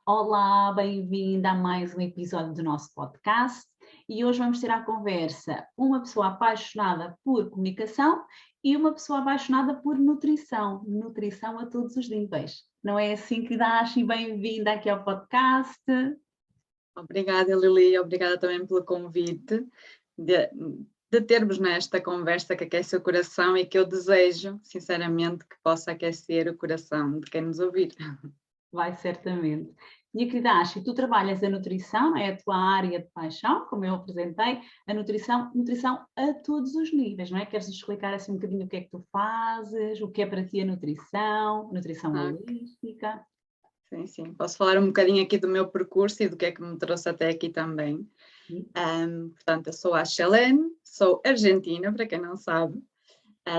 Olá, bem-vinda a mais um episódio do nosso podcast e hoje vamos ter à conversa uma pessoa apaixonada por comunicação e uma pessoa apaixonada por nutrição, nutrição a todos os níveis. Não é assim que dá, e bem-vinda aqui ao podcast. Obrigada, Lili, obrigada também pelo convite de termos nesta conversa que aquece o coração e que eu desejo, sinceramente, que possa aquecer o coração de quem nos ouvir. Vai, certamente. Minha querida Ashley, tu trabalhas a nutrição, é a tua área de paixão, como eu apresentei, a nutrição a todos os níveis, não é? Queres explicar assim um bocadinho o que é que tu fazes, o que é para ti a nutrição Ok. holística? Sim. Posso falar um bocadinho aqui do meu percurso e do que é que me trouxe até aqui também. Portanto, eu sou a Chelene, sou argentina, para quem não sabe.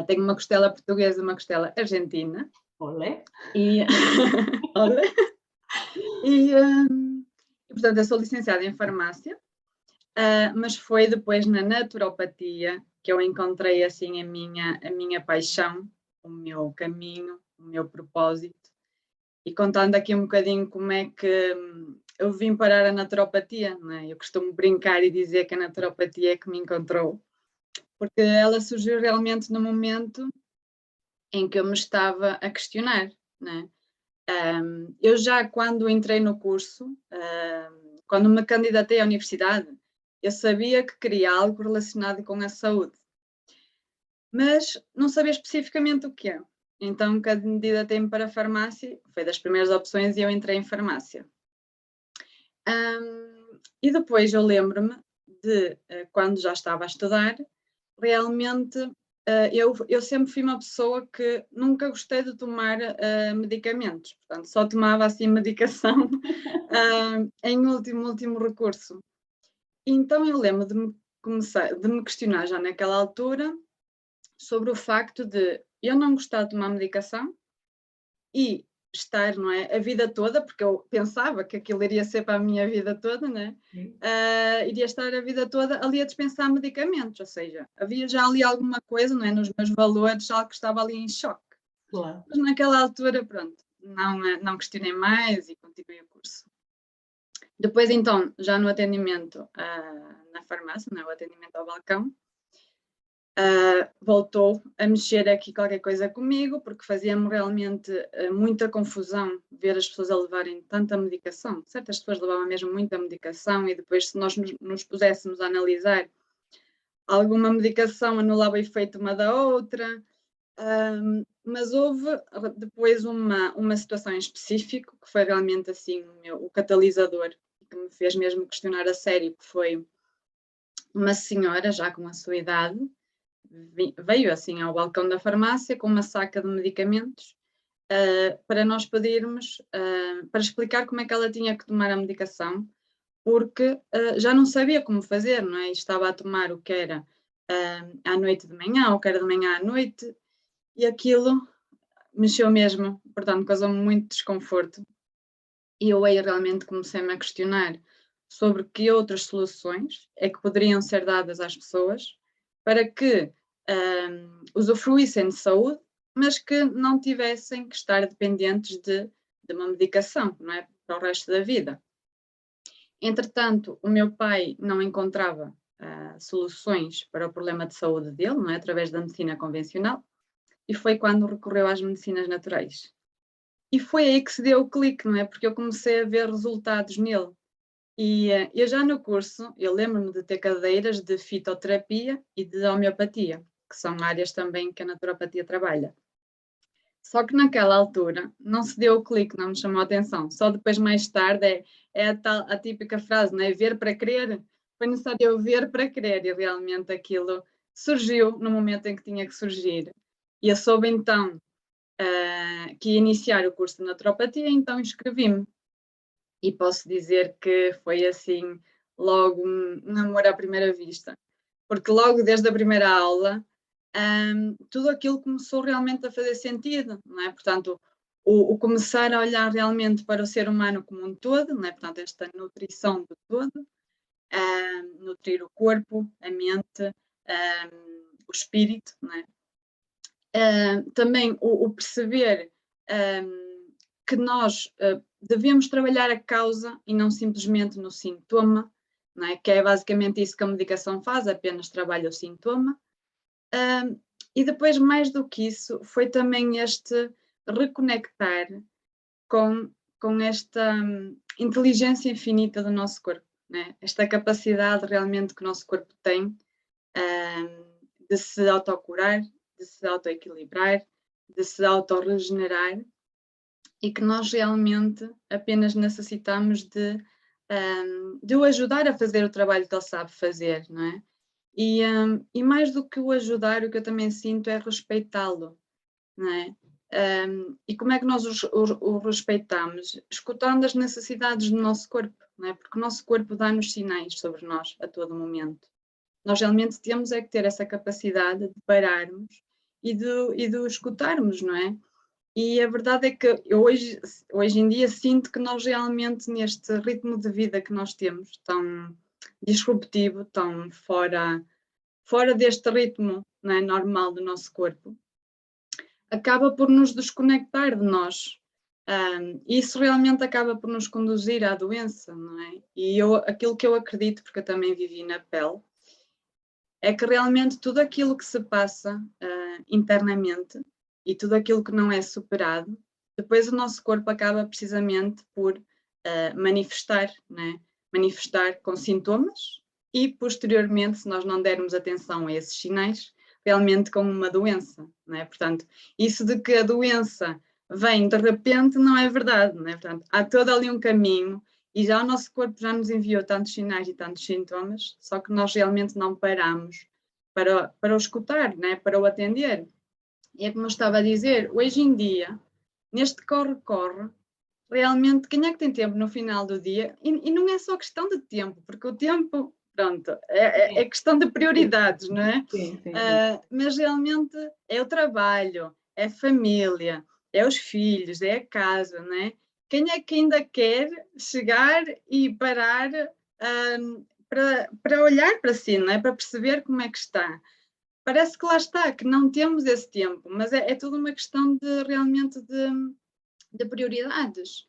Tenho uma costela portuguesa e uma costela argentina. Olé! E, olha, e, portanto, eu sou licenciada em farmácia. Mas foi depois na naturopatia que eu encontrei assim a minha paixão, o meu caminho, o meu propósito. E contando aqui um bocadinho como é que eu vim parar a naturopatia, não é? Eu costumo brincar e dizer que a naturopatia é que me encontrou, porque ela surgiu realmente no momento em que eu me estava a questionar, não é? Eu já quando entrei no curso, quando me candidatei à universidade, eu sabia que queria algo relacionado com a saúde, mas não sabia especificamente o que é. Então candidatei-me para a farmácia, foi das primeiras opções e eu entrei em farmácia. E depois eu lembro-me de, quando já estava a estudar, realmente eu sempre fui uma pessoa que nunca gostei de tomar medicamentos, portanto, só tomava assim medicação em último recurso. Então eu lembro de me questionar já naquela altura sobre o facto de eu não gostar de tomar medicação e estar, não é, a vida toda, porque eu pensava que aquilo iria ser para a minha vida toda, né? Iria estar a vida toda ali a dispensar medicamentos, ou seja, havia já ali alguma coisa, não é, nos meus valores, algo que estava ali em choque. Claro. Mas naquela altura, pronto, não questionei mais e continuei o curso. Depois, então, já no atendimento na farmácia, não é, o atendimento ao balcão, voltou a mexer aqui qualquer coisa comigo, porque fazia-me realmente muita confusão ver as pessoas a levarem tanta medicação. Certas pessoas levavam mesmo muita medicação e depois, se nós nos puséssemos a analisar, alguma medicação anulava o efeito uma da outra. Mas houve depois uma situação em específico que foi realmente assim o catalisador que me fez mesmo questionar a sério, que foi uma senhora já com a sua idade, veio assim ao balcão da farmácia com uma saca de medicamentos para nós pedirmos, para explicar como é que ela tinha que tomar a medicação, porque já não sabia como fazer, não é? E estava a tomar o que era à noite de manhã, ou o que era de manhã à noite, e aquilo mexeu mesmo, portanto, causou-me muito desconforto. E eu aí realmente comecei-me a questionar sobre que outras soluções é que poderiam ser dadas às pessoas para que usufruíssem de saúde, mas que não tivessem que estar dependentes de uma medicação, não é? Para o resto da vida. Entretanto, o meu pai não encontrava soluções para o problema de saúde dele, não é? Através da medicina convencional, e foi quando recorreu às medicinas naturais. E foi aí que se deu o clique, não é? Porque eu comecei a ver resultados nele. E eu já no curso, eu lembro-me de ter cadeiras de fitoterapia e de homeopatia, que são áreas também que a naturopatia trabalha. Só que naquela altura não se deu o clique, não me chamou a atenção. Só depois, mais tarde, é a típica frase, não é? Ver para crer. Foi necessário eu ver para crer e realmente aquilo surgiu no momento em que tinha que surgir. E eu soube então que ia iniciar o curso de naturopatia, então inscrevi-me. E posso dizer que foi assim, logo um amor à primeira vista. Porque logo desde a primeira aula, tudo aquilo começou realmente a fazer sentido, não é? Portanto, o começar a olhar realmente para o ser humano como um todo, não é? Portanto, esta nutrição do todo, nutrir o corpo, a mente, o espírito, não é? Também o perceber que nós devemos trabalhar a causa e não simplesmente no sintoma, não é? Que é basicamente isso que a medicação faz, apenas trabalha o sintoma. E depois, mais do que isso, foi também este reconectar com esta inteligência infinita do nosso corpo, né? Esta capacidade realmente que o nosso corpo tem de se autocurar, de se autoequilibrar, de se autorregenerar, e que nós realmente apenas necessitamos de o ajudar a fazer o trabalho que ele sabe fazer, não é? E mais do que o ajudar, o que eu também sinto é respeitá-lo, não é? E como é que nós o respeitamos? Escutando as necessidades do nosso corpo, não é? Porque o nosso corpo dá-nos sinais sobre nós a todo momento. Nós realmente temos é que ter essa capacidade de pararmos e de o escutarmos, não é? E a verdade é que eu hoje em dia sinto que nós realmente, neste ritmo de vida que nós temos, tão disruptivo, tão fora deste ritmo, não é, normal do nosso corpo, acaba por nos desconectar de nós. Isso realmente acaba por nos conduzir à doença, não é? E aquilo que eu acredito, porque eu também vivi na pele, é que realmente tudo aquilo que se passa internamente e tudo aquilo que não é superado, depois o nosso corpo acaba precisamente por manifestar, né? Manifestar com sintomas e posteriormente, se nós não dermos atenção a esses sinais, realmente com uma doença, né? Portanto, isso de que a doença vem de repente não é verdade, né? Portanto, há todo ali um caminho e já o nosso corpo já nos enviou tantos sinais e tantos sintomas, só que nós realmente não paramos para o escutar, né? Para o atender. E é como eu estava a dizer, hoje em dia, neste corre-corre, realmente, quem é que tem tempo no final do dia? E não é só questão de tempo, porque o tempo, pronto, é questão de prioridades, não é? Sim. Mas realmente é o trabalho, é a família, é os filhos, é a casa, não é? Quem é que ainda quer chegar e parar para olhar para si, não é? Para perceber como é que está? Parece que lá está, que não temos esse tempo, mas é tudo uma questão de realmente de prioridades.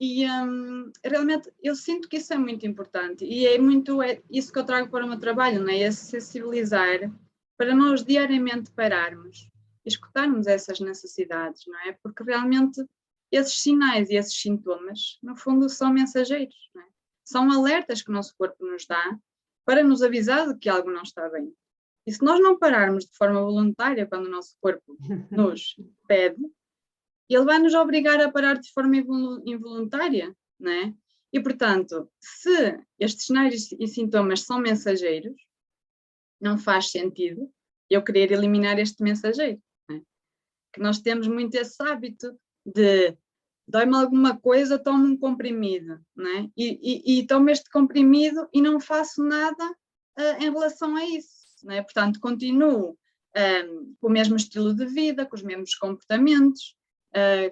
E realmente eu sinto que isso é muito importante e é isso que eu trago para o meu trabalho, não é? Esse sensibilizar para nós diariamente pararmos e escutarmos essas necessidades, não é? Porque realmente esses sinais e esses sintomas, no fundo, são mensageiros, não é? São alertas que o nosso corpo nos dá para nos avisar de que algo não está bem. E se nós não pararmos de forma voluntária quando o nosso corpo nos pede, ele vai nos obrigar a parar de forma involuntária, não é? E, portanto, se estes sinais e sintomas são mensageiros, não faz sentido eu querer eliminar este mensageiro, não é? Que nós temos muito esse hábito de dói-me alguma coisa, tomo um comprimido, não é? E tomo este comprimido e não faço nada em relação a isso. Não é? Portanto, continuo com o mesmo estilo de vida, com os mesmos comportamentos,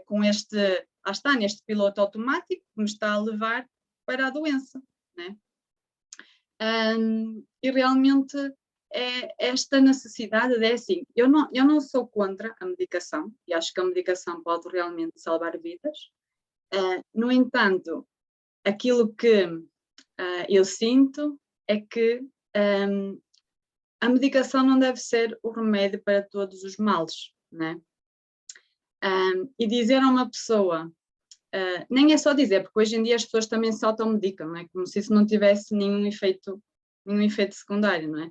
com neste piloto automático que me está a levar para a doença. Não é? E realmente esta necessidade é assim, eu não sou contra a medicação, e acho que a medicação pode realmente salvar vidas. No entanto, aquilo que eu sinto é que a medicação não deve ser o remédio para todos os males, né? E dizer a uma pessoa, nem é só dizer, porque hoje em dia as pessoas também se automedicam, não é? Como se isso não tivesse nenhum efeito secundário, não é?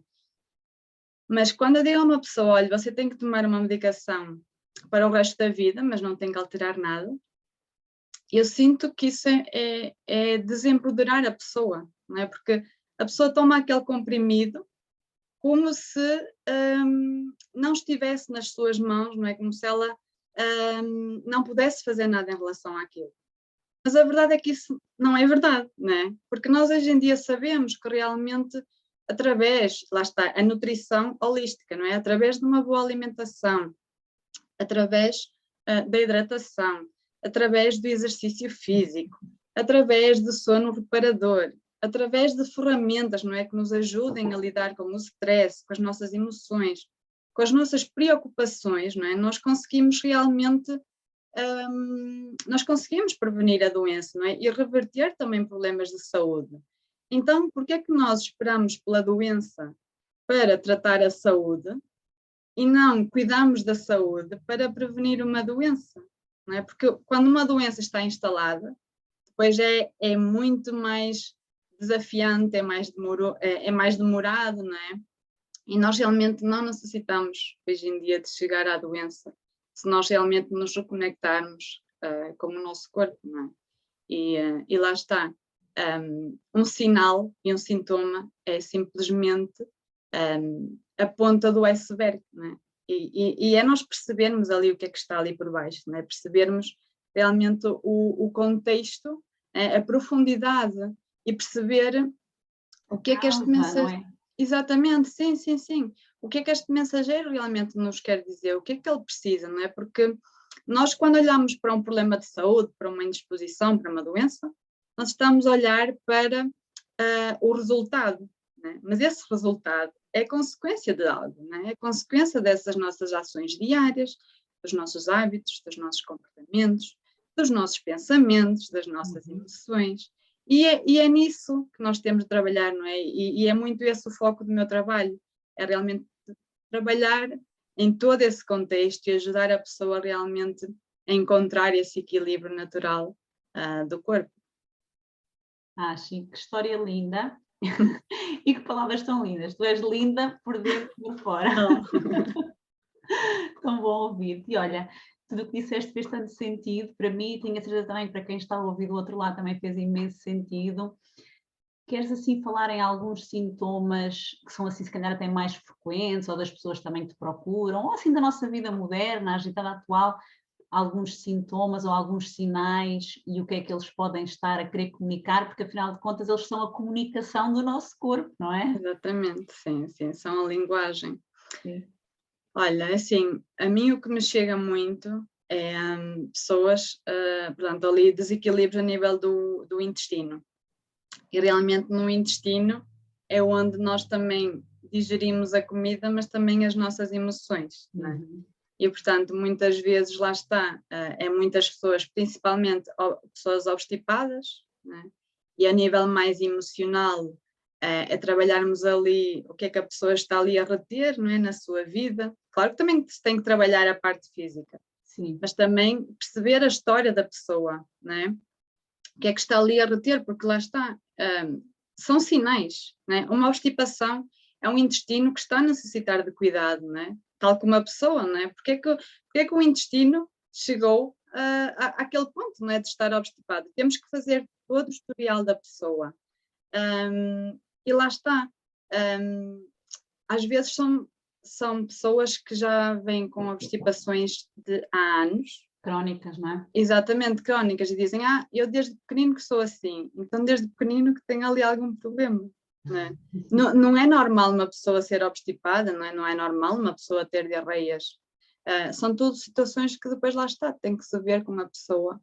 Mas quando eu digo a uma pessoa, olha, você tem que tomar uma medicação para o resto da vida, mas não tem que alterar nada, eu sinto que isso é desempoderar a pessoa, não é? Porque a pessoa toma aquele comprimido como se não estivesse nas suas mãos, não é? Como se ela não pudesse fazer nada em relação àquilo. Mas a verdade é que isso não é verdade, não é? Porque nós hoje em dia sabemos que realmente através, lá está, a nutrição holística, não é? Através de uma boa alimentação, através da hidratação, através do exercício físico, através do sono reparador, através de ferramentas, não é, que nos ajudem a lidar com o stress, com as nossas emoções, com as nossas preocupações, não é? Nós conseguimos realmente nós conseguimos prevenir a doença, não é? E reverter também problemas de saúde. Então, por que é que nós esperamos pela doença para tratar a saúde e não cuidamos da saúde para prevenir uma doença? Não é? Porque quando uma doença está instalada, depois é muito mais desafiante, é mais demorado, não é? E nós realmente não necessitamos, hoje em dia, de chegar à doença, se nós realmente nos reconectarmos com o nosso corpo, não é? E lá está. Um sinal e um sintoma é simplesmente a ponta do iceberg, não é? E é nós percebermos ali o que é que está ali por baixo, não é? Percebermos realmente o contexto, a profundidade e perceber o que é que este mensageiro... Exatamente, sim. O que é que este mensageiro realmente nos quer dizer? O que é que ele precisa, não é? Porque nós, quando olhamos para um problema de saúde, para uma indisposição, para uma doença, nós estamos a olhar para o resultado, não é? Mas esse resultado é consequência de algo, não é? É consequência dessas nossas ações diárias, dos nossos hábitos, dos nossos comportamentos, dos nossos pensamentos, das nossas emoções. E é nisso que nós temos de trabalhar, não é? E é muito esse o foco do meu trabalho, é realmente trabalhar em todo esse contexto e ajudar a pessoa realmente a encontrar esse equilíbrio natural do corpo. Sim, que história linda e que palavras tão lindas. Tu és linda por dentro e por fora. Tão bom ouvir-te. E olha, tudo o que disseste fez tanto sentido para mim e tenho a certeza também para quem está a ouvir do outro lado também fez imenso sentido. Queres assim falar em alguns sintomas que são assim se calhar até mais frequentes ou das pessoas também que te procuram ou assim da nossa vida moderna, agitada atual, alguns sintomas ou alguns sinais e o que é que eles podem estar a querer comunicar, porque afinal de contas eles são a comunicação do nosso corpo, não é? Exatamente, sim, são a linguagem. Sim. Olha, assim, a mim o que me chega muito é pessoas, portanto, ali desequilíbrio a nível do intestino. E realmente no intestino é onde nós também digerimos a comida, mas também as nossas emoções, não é? E, portanto, muitas vezes lá está, é muitas pessoas, principalmente pessoas obstipadas, não é? E a nível mais emocional, é trabalharmos ali o que é que a pessoa está ali a reter, não é? Na sua vida. Claro que também se tem que trabalhar a parte física, sim, mas também perceber a história da pessoa, não é? O que é que está ali a reter, porque lá está, são sinais, não é? Uma obstipação é um intestino que está a necessitar de cuidado, não é? Tal como a pessoa, não é? Porque é que o intestino chegou àquele ponto, não é? De estar obstipado. Temos que fazer todo o historial da pessoa. E lá está. Às vezes são pessoas que já vêm com obstipações de há anos. Crónicas, não é? Exatamente, crónicas, e dizem, eu desde pequenino que sou assim, então desde pequenino que tenho ali algum problema. Não é? Não é normal uma pessoa ser obstipada, não é normal uma pessoa ter diarreias. São tudo situações que depois lá está, tem que se ver com uma pessoa.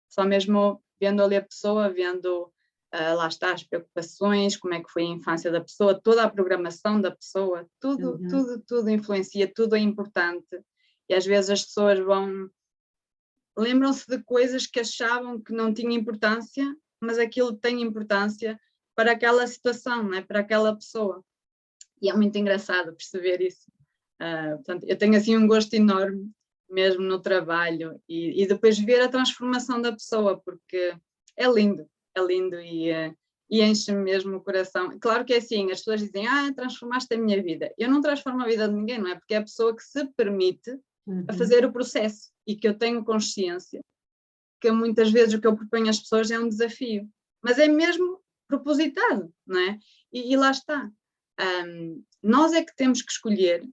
Só mesmo vendo ali a pessoa, vendo lá está as preocupações, como é que foi a infância da pessoa, toda a programação da pessoa, tudo influencia, tudo é importante. E às vezes as pessoas lembram-se de coisas que achavam que não tinha importância, mas aquilo tem importância para aquela situação, não é? Para aquela pessoa. E é muito engraçado perceber isso. Portanto, eu tenho assim um gosto enorme mesmo no trabalho e depois ver a transformação da pessoa, porque é lindo e enche-me mesmo o coração. Claro que é assim, as pessoas dizem, transformaste a minha vida. Eu não transformo a vida de ninguém, não é? Porque é a pessoa que se permite a fazer o processo e que eu tenho consciência que muitas vezes o que eu proponho às pessoas é um desafio, mas é mesmo propositado, não é? E lá está. Nós é que temos que escolher,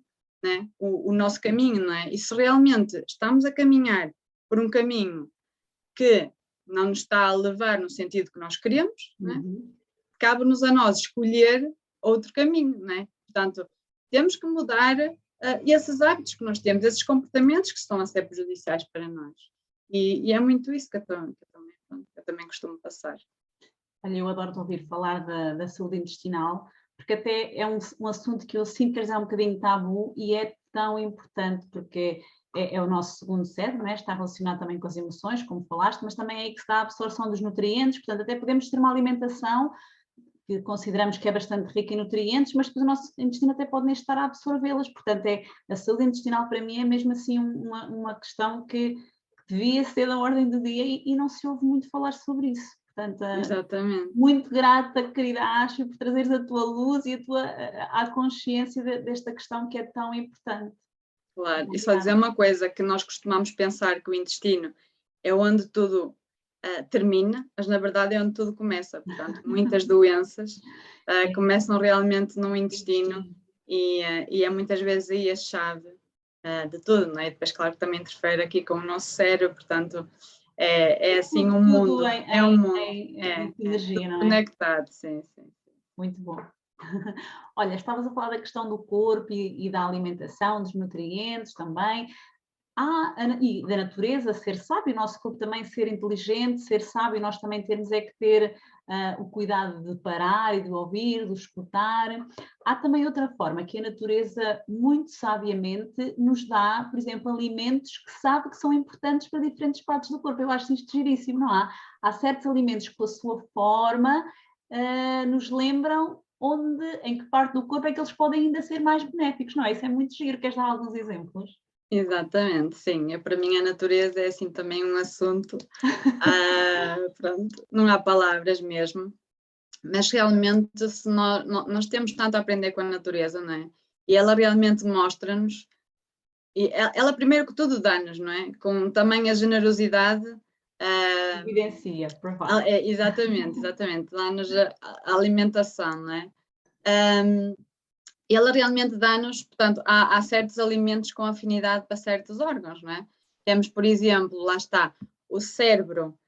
não é? o nosso caminho, não é? E se realmente estamos a caminhar por um caminho que não nos está a levar no sentido que nós queremos, não é? Cabe-nos a nós escolher outro caminho, não é? Portanto, temos que mudar esses hábitos que nós temos, esses comportamentos que estão a ser prejudiciais para nós. E é muito isso que eu também costumo passar. Olha, eu adoro ouvir falar da saúde intestinal, porque até é um assunto que eu sinto que é um bocadinho tabu e é tão importante, porque é o nosso segundo cérebro, né? Está relacionado também com as emoções, como falaste, mas também é aí que se dá a absorção dos nutrientes, portanto até podemos ter uma alimentação que consideramos que é bastante rica em nutrientes, mas depois o nosso intestino até pode nem estar a absorvê-las, portanto a saúde intestinal para mim é mesmo assim uma questão que devia ser da ordem do dia e não se ouve muito falar sobre isso. Portanto, Exatamente. muito grata, querida Ashley, por trazeres a tua luz e a consciência desta questão que é tão importante. Claro, e só dizer uma coisa, que nós costumamos pensar que o intestino é onde tudo termina, mas na verdade é onde tudo começa. Portanto, muitas doenças começam realmente no intestino e é muitas vezes aí a chave de tudo, não é? E depois, claro, que também interfere aqui com o nosso cérebro, portanto, é assim um mundo. É um mundo. Em energia, não é? Conectado, sim. Muito bom. Olha, estavas a falar da questão do corpo e da alimentação, dos nutrientes também. E da natureza ser sábio, o nosso corpo também ser inteligente, ser sábio, nós também temos é que ter o cuidado de parar e de ouvir, de escutar. Há também outra forma, que a natureza muito sabiamente nos dá, por exemplo, alimentos que sabe que são importantes para diferentes partes do corpo. Eu acho isto giríssimo, não há? Há certos alimentos que, pela sua forma, nos lembram em que parte do corpo é que eles podem ainda ser mais benéficos, não é? Isso é muito giro. Queres dar alguns exemplos? Exatamente, sim. Para mim a natureza é assim também um assunto, pronto, não há palavras mesmo, mas realmente se nós temos tanto a aprender com a natureza, não é? E ela realmente mostra-nos, e ela primeiro que tudo dá-nos, não é? Com tamanha generosidade. Evidencia, provide. Exatamente, dá-nos a alimentação, não é? Ela realmente dá-nos, portanto, há certos alimentos com afinidade para certos órgãos, não é? Temos, por exemplo, lá está, o cérebro,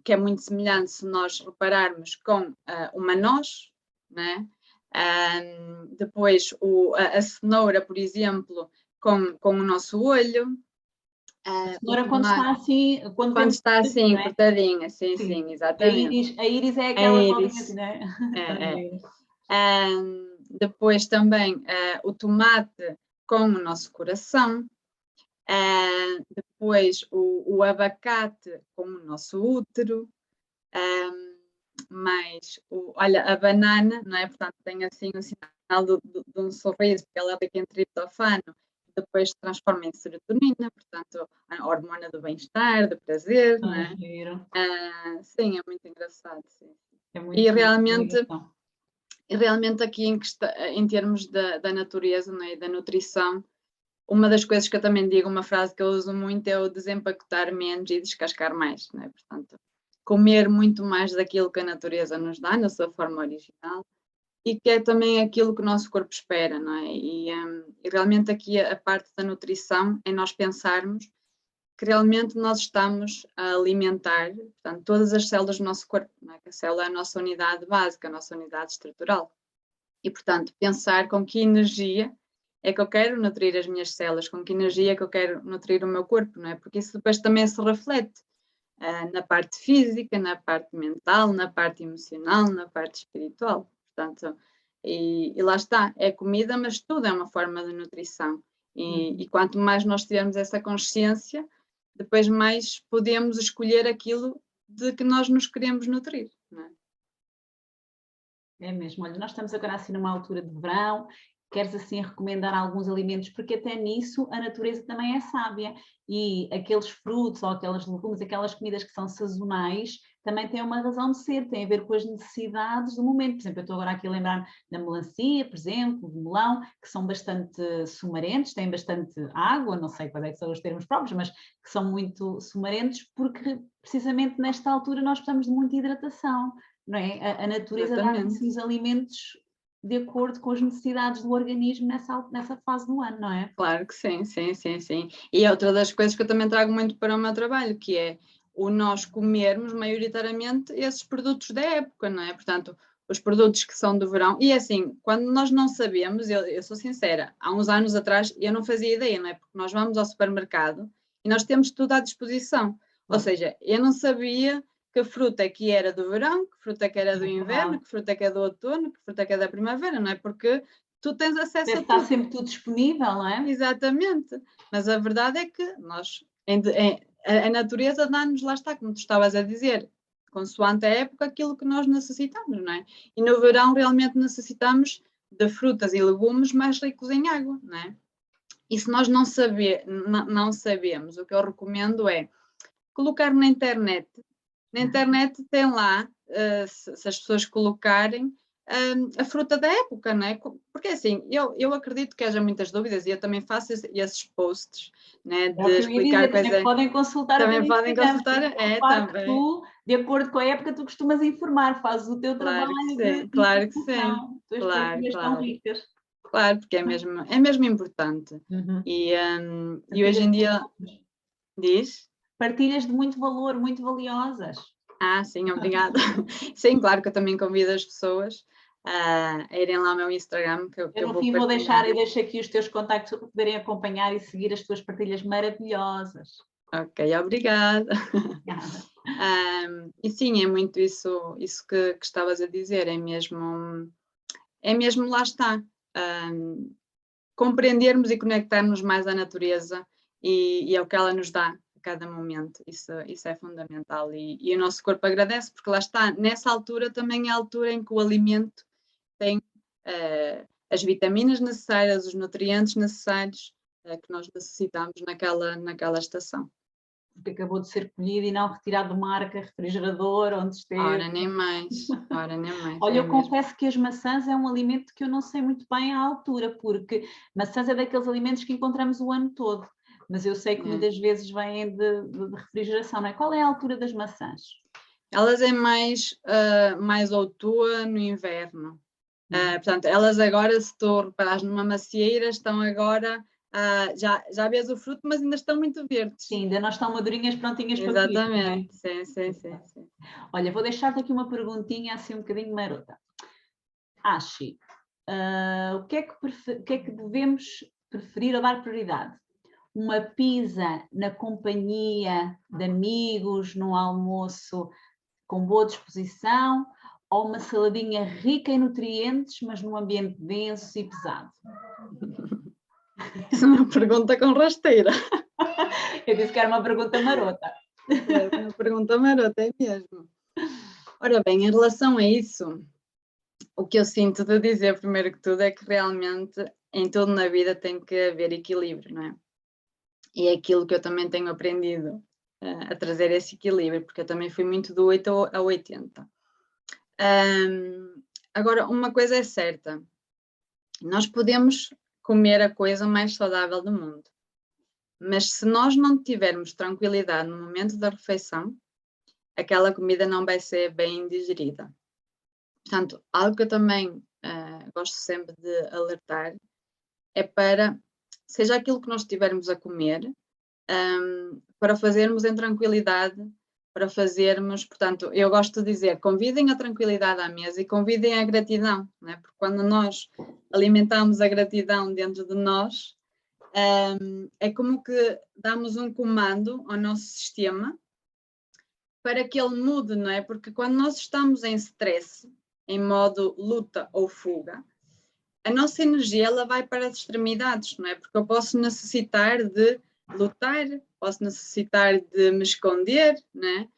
que é muito semelhante se nós repararmos com uma noz, não é? Depois a cenoura, por exemplo, com o nosso olho. A cenoura quando está assim, quando está assim, é? cortadinha, sim, exatamente. A íris é aquela bolinha assim, não é? Depois também o tomate com o nosso coração, depois o abacate com o nosso útero, mais olha, a banana, não é? Portanto, tem assim o sinal de um sorriso, porque ela é rica em triptofano, depois se transforma em serotonina, portanto, a hormona do bem-estar, do prazer, não é? Sim, é muito engraçado, sim. É muito e realmente aqui em termos da natureza, não é? E da nutrição, uma das coisas que eu também digo, uma frase que eu uso muito é o desempacotar menos e descascar mais, não é? Portanto, comer muito mais daquilo que a natureza nos dá, na sua forma original, e que é também aquilo que o nosso corpo espera, não é? E realmente aqui a parte da nutrição é nós pensarmos que realmente nós estamos a alimentar, portanto, todas as células do nosso corpo, não é? Que a célula é a nossa unidade básica, a nossa unidade estrutural. E, portanto, pensar com que energia é que eu quero nutrir as minhas células, com que energia é que eu quero nutrir o meu corpo, não é? Porque isso depois também se reflete na parte física, na parte mental, na parte emocional, na parte espiritual. Portanto, e lá está, é comida, mas tudo é uma forma de nutrição. E quanto mais nós tivermos essa consciência, depois mais podemos escolher aquilo de que nós nos queremos nutrir, não é? É mesmo, olha, nós estamos agora assim numa altura de verão, queres assim recomendar alguns alimentos, porque até nisso a natureza também é sábia e aqueles frutos ou aquelas legumes, aquelas comidas que são sazonais, também têm uma razão de ser, têm a ver com as necessidades do momento. Por exemplo, eu estou agora aqui a lembrar da melancia, por exemplo, do melão, que são bastante sumarentos, têm bastante água, não sei quais é que são os termos próprios, mas que são muito sumarentos, porque precisamente nesta altura nós precisamos de muita hidratação. Não é? A natureza dá-nos os alimentos de acordo com as necessidades do organismo nessa fase do ano, não é? Claro que sim. E é outra das coisas que eu também trago muito para o meu trabalho, que é o nós comermos maioritariamente esses produtos da época, não é? Portanto, os produtos que são do verão. E assim, quando nós não sabemos, eu sou sincera, há uns anos atrás eu não fazia ideia, não é? Porque nós vamos ao supermercado e nós temos tudo à disposição. Ou seja, eu não sabia que fruta é que era do verão, que fruta é que era do inverno, que fruta é que é do outono, que fruta é que é da primavera, não é? Porque tu tens acesso Deve a estar tudo. sempre tudo disponível, não é? Exatamente. Mas a verdade é que a natureza dá-nos, lá está, como tu estavas a dizer, consoante a época, aquilo que nós necessitamos, não é? E no verão realmente necessitamos de frutas e legumes mais ricos em água, não é? E se nós não sabemos, o que eu recomendo é colocar na internet. Na internet tem lá, se as pessoas colocarem, a fruta da época, não é? Porque assim, eu acredito que haja muitas dúvidas e eu também faço esses posts, né, É o de que eu ia explicar dizer, também coisas. podem consultar o teu Também podem Instagram, consultar, porque reparo que também. tu, de acordo com a época, tu costumas informar, fazes o teu Claro que trabalho sim, de claro que sim. informação, as tuas Claro, partilhas estão claro. ricas. Claro, porque é mesmo importante. Uhum. E hoje em dia diz. Partilhas de muito valor, muito valiosas. Sim, obrigada. Sim, claro que eu também convido as pessoas a irem lá ao meu Instagram, que Eu eu no vou fim vou partilhar. deixar e deixo aqui os teus contactos para poderem acompanhar e seguir as tuas partilhas maravilhosas. Ok, obrigada. Obrigada. E sim, é muito isso que estavas a dizer, é mesmo lá está, compreendermos e conectarmos mais à natureza e ao que ela nos dá a cada momento, isso é fundamental e o nosso corpo agradece porque lá está, nessa altura também é a altura em que o alimento tem as vitaminas necessárias, os nutrientes necessários que nós necessitamos naquela estação. Porque acabou de ser colhido e não retirado do marca, refrigerador, onde esteve. Ora, nem mais. Olha, É eu mesmo. confesso que as maçãs é um alimento que eu não sei muito bem a altura, porque maçãs é daqueles alimentos que encontramos o ano todo, mas eu sei que muitas vezes vêm de refrigeração, não é? Qual é a altura das maçãs? Elas é mais outono, inverno. Portanto, elas agora, se tu reparares numa macieira, estão agora, já vês o fruto, mas ainda estão muito verdes. Sim, ainda não estão madurinhas, prontinhas para comer. Exatamente, sim. Olha, vou deixar-te aqui uma perguntinha assim um bocadinho marota. Ashi, o que é que devemos preferir ou dar prioridade? Uma pizza na companhia de amigos, num almoço com boa disposição, ou uma saladinha rica em nutrientes, mas num ambiente denso e pesado? Isso é uma pergunta com rasteira. Eu disse que era uma pergunta marota. É uma pergunta marota, é mesmo. Ora bem, em relação a isso, o que eu sinto de dizer, primeiro que tudo, é que realmente em tudo na vida tem que haver equilíbrio, não é? E é aquilo que eu também tenho aprendido a trazer esse equilíbrio, porque eu também fui muito do 8 a 80. Agora, uma coisa é certa, nós podemos comer a coisa mais saudável do mundo, mas se nós não tivermos tranquilidade no momento da refeição, aquela comida não vai ser bem digerida. Portanto, algo que eu também gosto sempre de alertar é para, seja aquilo que nós estivermos a comer, para fazermos em tranquilidade, para fazermos, portanto, eu gosto de dizer, convidem a tranquilidade à mesa e convidem a gratidão, não é? Porque quando nós alimentamos a gratidão dentro de nós, é como que damos um comando ao nosso sistema para que ele mude, não é? Porque quando nós estamos em stress, em modo luta ou fuga, a nossa energia ela vai para as extremidades, não é? Porque eu posso necessitar de lutar, posso necessitar de me esconder, não é?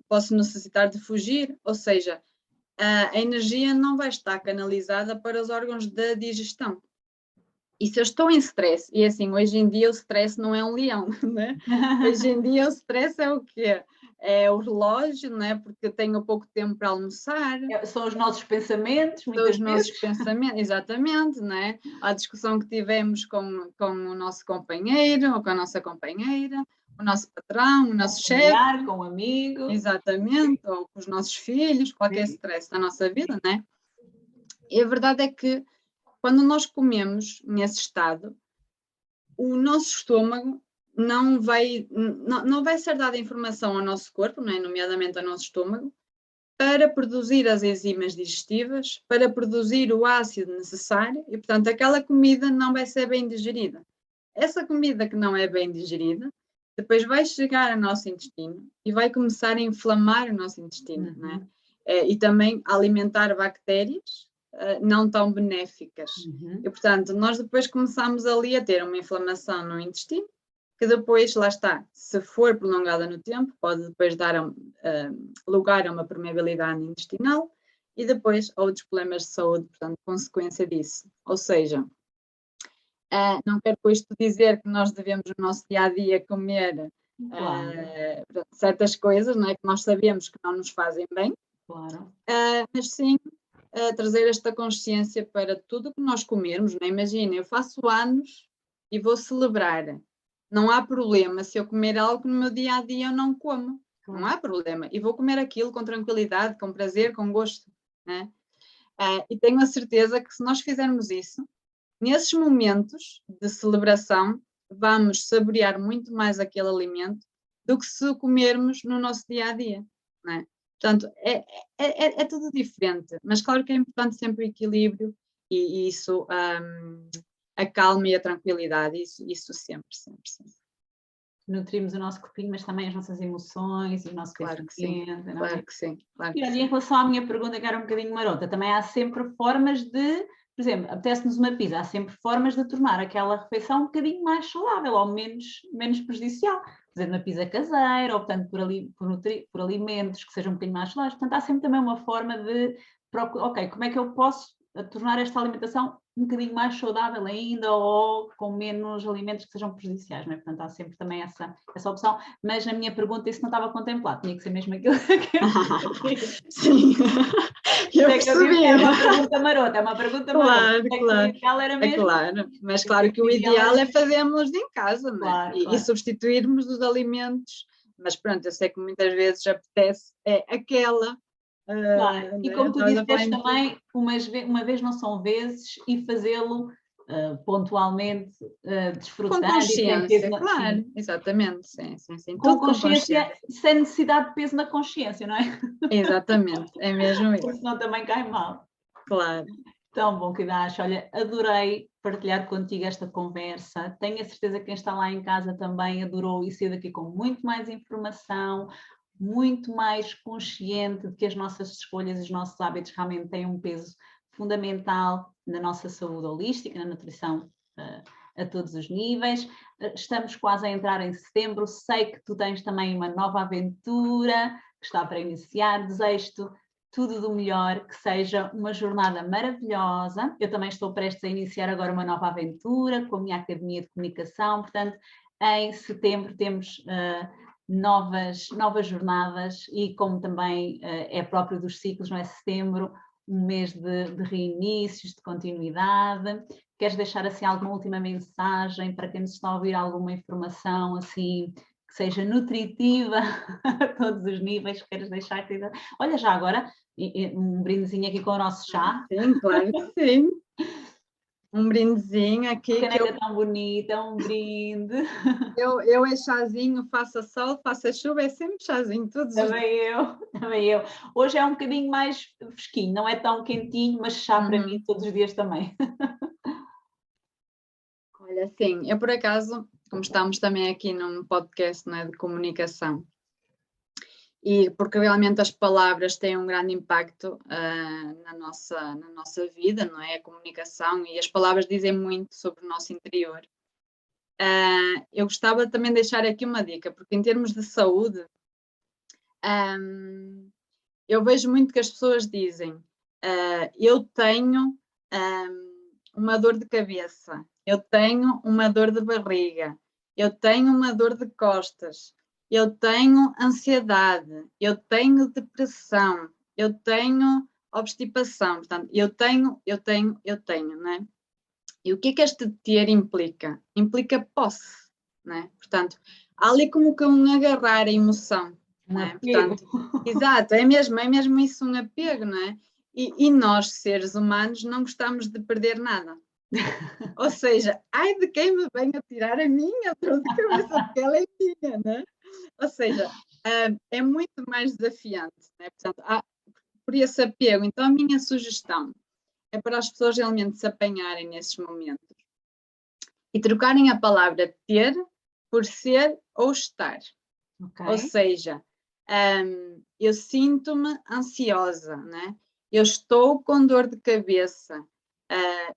Posso necessitar de fugir, ou seja, a energia não vai estar canalizada para os órgãos da digestão. E se eu estou em stress, e assim, hoje em dia o stress não é um leão, né? Hoje em dia o stress é o quê? É o relógio, né? Porque tenho pouco tempo para almoçar. São os nossos pensamentos, São muitas os nossos vezes. pensamentos, exatamente, né? A discussão que tivemos com o nosso companheiro ou com a nossa companheira, o nosso patrão, o nosso chefe. Com um amigo. Exatamente, ou com os nossos filhos, qualquer stress da nossa vida, né? E a verdade é que quando nós comemos nesse estado, o nosso estômago não vai ser dada informação ao nosso corpo, não é? Nomeadamente ao nosso estômago, para produzir as enzimas digestivas, para produzir o ácido necessário e, portanto, aquela comida não vai ser bem digerida. Essa comida que não é bem digerida, depois vai chegar ao nosso intestino e vai começar a inflamar o nosso intestino, não é? E também a alimentar bactérias não tão benéficas. Uhum. E, portanto, nós depois começamos ali a ter uma inflamação no intestino, que depois, lá está, se for prolongada no tempo, pode depois dar lugar a uma permeabilidade intestinal e depois outros problemas de saúde, portanto, consequência disso. Ou seja, não quero com isto dizer que nós devemos no nosso dia-a-dia comer certas coisas, não é? Que nós sabemos que não nos fazem bem, mas sim trazer esta consciência para tudo o que nós comermos, não é? Imagina, eu faço anos e vou celebrar. Não há problema se eu comer algo que no meu dia-a-dia eu não como. Não há problema. E vou comer aquilo com tranquilidade, com prazer, com gosto. Né? E tenho a certeza que se nós fizermos isso, nesses momentos de celebração, vamos saborear muito mais aquele alimento do que se o comermos no nosso dia-a-dia. Né? Portanto, é tudo diferente. Mas claro que é importante sempre o equilíbrio e isso... a calma e a tranquilidade, isso sempre. Nutrimos o nosso corpinho, mas também as nossas emoções e o nosso claro que sim, não é? Claro que sim. E olha, em relação à minha pergunta, que era um bocadinho marota, também há sempre formas de, por exemplo, apetece-nos uma pizza, há sempre formas de tornar aquela refeição um bocadinho mais saudável ou menos prejudicial. Fazer uma pizza caseira, ou portanto por alimentos que sejam um bocadinho mais saudáveis. Portanto, há sempre também uma forma de, ok, como é que eu posso tornar esta alimentação um bocadinho mais saudável ainda ou com menos alimentos que sejam prejudiciais, não é? Portanto, há sempre também essa opção, mas na minha pergunta isso não estava contemplado, tinha que ser mesmo aquilo que eu Sim, eu percebi. É uma pergunta marota, é uma pergunta marota. Claro. O ideal era mesmo... claro, mas claro que o ideal é fazermos em casa, claro, e substituirmos os alimentos, mas pronto, eu sei que muitas vezes apetece aquela... Claro. E como tu disseste também, uma vez não são vezes, e fazê-lo pontualmente, desfrutando. Com consciência, claro, sim. Exatamente, sim. Com consciência, sem necessidade de peso na consciência, não é? Exatamente, é mesmo isso. Porque senão também cai mal. Claro. Tão bom que dás. Olha, adorei partilhar contigo esta conversa. Tenho a certeza que quem está lá em casa também adorou e saiu daqui com muito mais informação, muito mais consciente de que as nossas escolhas e os nossos hábitos realmente têm um peso fundamental na nossa saúde holística, na nutrição a todos os níveis. Estamos quase a entrar em setembro, sei que tu tens também uma nova aventura que está para iniciar, desejo-te tudo do melhor, que seja uma jornada maravilhosa. Eu também estou prestes a iniciar agora uma nova aventura com a minha Academia de Comunicação, portanto, em setembro temos novas jornadas e como também é próprio dos ciclos, não é? Setembro, um mês de reinícios, de continuidade. Queres deixar assim alguma última mensagem para quem nos está a ouvir, alguma informação assim que seja nutritiva a todos os níveis? Queres deixar? Olha, já agora, um brindezinho aqui com o nosso chá. Sim, claro que sim. Um brindezinho aqui. Que caneca tão bonita, um brinde. Eu é chazinho, faça sol, faça chuva, é sempre chazinho, todos os dias. Também eu. Hoje é um bocadinho mais fresquinho, não é tão quentinho, mas chá para mim todos os dias também. Olha, sim, eu por acaso, como estamos também aqui num podcast, não é, de comunicação, e porque realmente as palavras têm um grande impacto na nossa vida, não é? A comunicação, e as palavras dizem muito sobre o nosso interior. Eu gostava também de deixar aqui uma dica, porque em termos de saúde, eu vejo muito que as pessoas dizem, eu tenho uma dor de cabeça, eu tenho uma dor de barriga, eu tenho uma dor de costas, eu tenho ansiedade, eu tenho depressão, eu tenho obstipação, portanto, eu tenho, não é? E o que é que este ter implica? Implica posse, não é? Portanto, há ali como que um agarrar a emoção, não é? Portanto, exato, é mesmo isso, um apego, não é? E nós, seres humanos, não gostamos de perder nada. Ou seja, ai de quem me venha tirar a minha dor de cabeça, porque ela é minha, não é? Ou seja, é muito mais desafiante, não é? Portanto, por esse apego. Então, a minha sugestão é para as pessoas realmente se apanharem nesses momentos e trocarem a palavra ter por ser ou estar. Okay. Ou seja, eu sinto-me ansiosa, né? eu estou com dor de cabeça,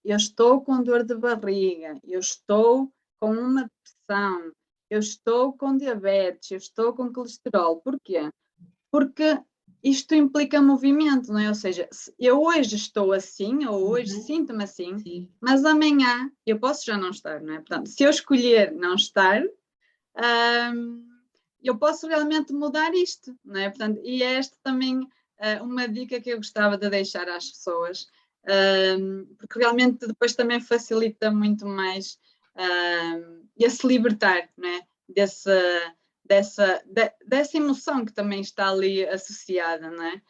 eu estou com dor de barriga, eu estou com uma depressão, eu estou com diabetes, eu estou com colesterol. Porquê? Porque isto implica movimento, não é? Ou seja, eu hoje estou assim, ou hoje sinto-me assim, Sim. mas amanhã eu posso já não estar, não é? Portanto, se eu escolher não estar, eu posso realmente mudar isto, não é? Portanto, e é esta também uma dica que eu gostava de deixar às pessoas, porque realmente depois também facilita muito mais esse libertar, não é? Dessa emoção que também está ali associada, não é?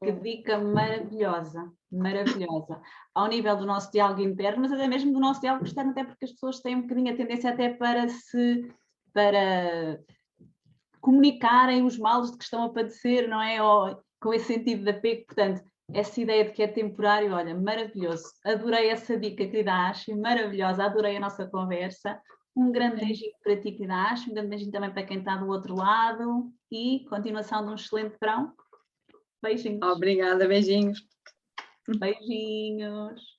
Que dica maravilhosa, maravilhosa. Ao nível do nosso diálogo interno, mas até mesmo do nosso diálogo externo, até porque as pessoas têm um bocadinho a tendência até para comunicarem os males de que estão a padecer, não é? Ou, com esse sentido de apego, portanto, essa ideia de que é temporário, olha, maravilhoso. Adorei essa dica, querida Ashley, maravilhosa, adorei a nossa conversa. Um grande beijinho para ti, querida Ashley, um grande beijinho também para quem está do outro lado e continuação de um excelente verão. Beijinhos. Obrigada, beijinhos. Beijinhos.